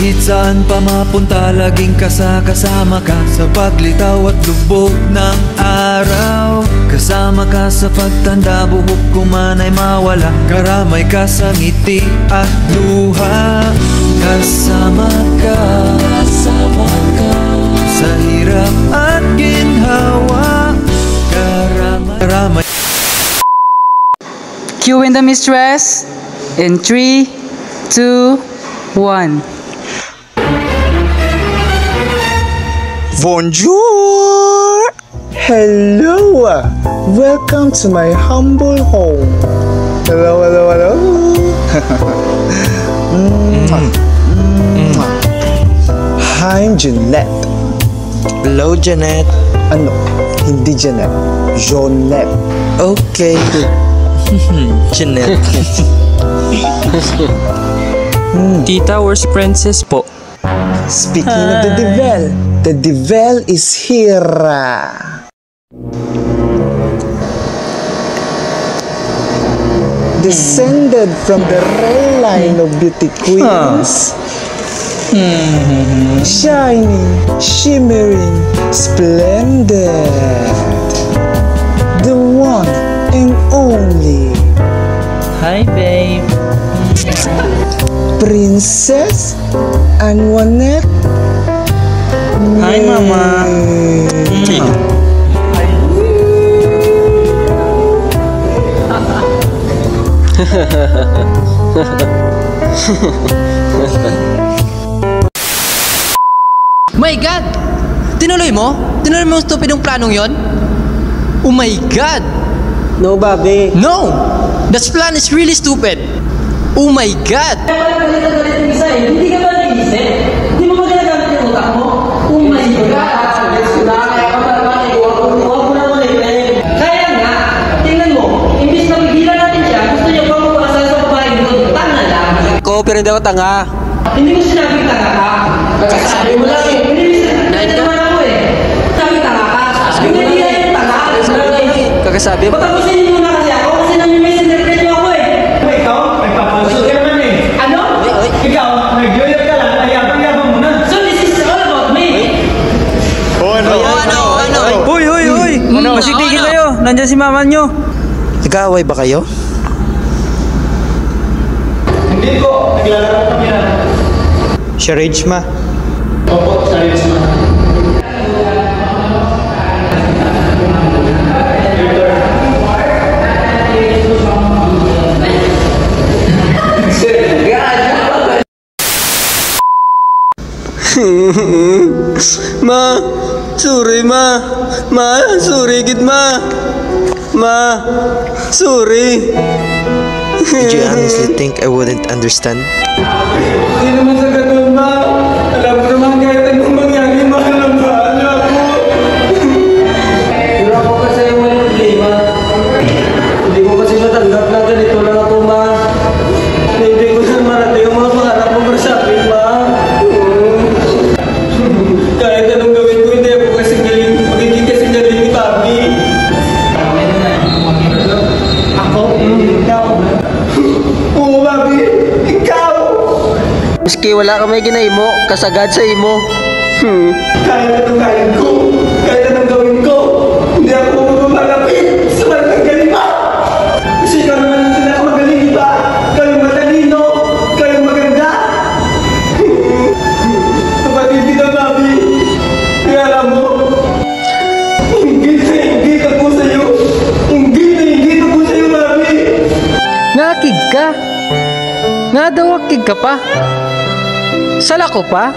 Kahit saan pa mapunta, laging kasama ka sa paglitaw at lubog ng araw. Kasama ka sa pagtanda, buhok ko man ay mawala, karamay ka sa ngiti at luha. Kasama ka sa hirap at ginhawa, karamay. Cue in the mistress in 3, 2, 1. Bonjour! Hello! Welcome to my humble home. Hello, hello, hello! I'm Jeanette. Hello, Jeanette. Ano? Hindi Jeanette. Jeanette. Okay. Jeanette. Tita, where's Princess po? Speaking of the devil is here. Descended from the rail line of beauty queens. Shining, shimmering, splendid. The one and only Hi, babe. Princess Antoinette. Hi, Mama. My God! Tinuloy mo? Tinuloy mo yung stupidong planong yon? Oh my God! No, Bobby. No! That plan is really stupid! Oh my God! Hindi ka ba nag-iisip? Hindi mo ba ginagamit yung utak mo? Oh my God! Kaya nga, tingnan mo, imbis na pigilan natin siya, gusto niya pa magpasal sa babae doon. Tanga lang. Ko, pero hindi ako tanga. Hindi mo sinabing tanga ka. Sabi mo lang eh. Hindi naman ako eh. Sabi tanga ka. Hindi na yung tanga. Kakasabi mo. Patapusin niyo muna kasi ako kasi nami-misinterpret niyo ako eh. Ikaw, nagpapasok ka naman eh. Ano? Ikaw, nag-joyer ka lang, ayabang-yabang mo na. So this is all about me. Ano? Uy! Masitigil kayo! Nandyan si mama nyo! Nag-aaway ba kayo? Hindi ko, naglalaro kami na. Charades, ma. Opo, sarili mo. Ma, sorry, ma. Ma, sorry, gid, ma. Ma, sorry. Did you honestly think I wouldn't understand? Hindi naman sa ganun, ma. Alam mo naman kahit anong mangyari, mahal na mahal ako. Pero ako kasi walang problema. Hindi ko kasi matanggap na ganito lang ako, ma. Na hindi ko na marating ang mga pangarap mo sa akin, ma. Kahit anong gawin ko, hindi ako kasi galing. Magiging kasi galing ni Papi. Ako? Ikaw? Oo, Papi. Ikaw! Maski wala ka may ginahimo, kasagad sa imo. Kahit anong kain ko, kahit anong gawin ko, hindi ako mamalapit sa malaking galima. Kasi ikaw naman yung pinakamagaling, di ba? Ikaw yung matalino, ikaw yung maganda. Kapatid kita, Bobby. Kaya alam mo, inggit na inggit ako sa'yo. Inggit na inggit ako sa'yo, Bobby. Ngakig ka? Nga daw akig ka pa? Sala ko pa?